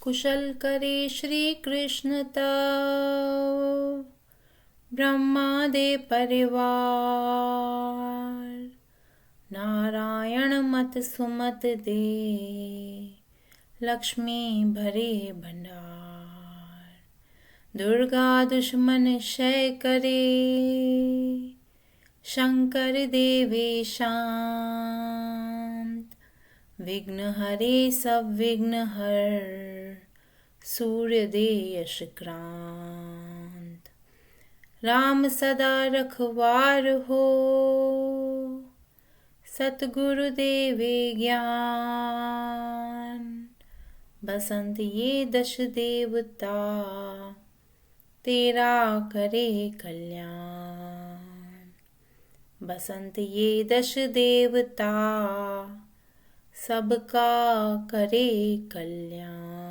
कुशल करे श्री कृष्ण तव ब्रह्मादि परिवार। नारायण मत सुमत दे लक्ष्मी भरे भंडार। दुर्गा दुश्मन क्षय करे शंकर देवे शांत। विघ्न हरे सब विघ्न हर सूर्य दे यश क्रांत। राम सदा रखवार हो सतगुरु देवे ज्ञान। बसंत ये दश देवता तेरा करे कल्याण। बसंत ये दश देवता सबका करे कल्याण।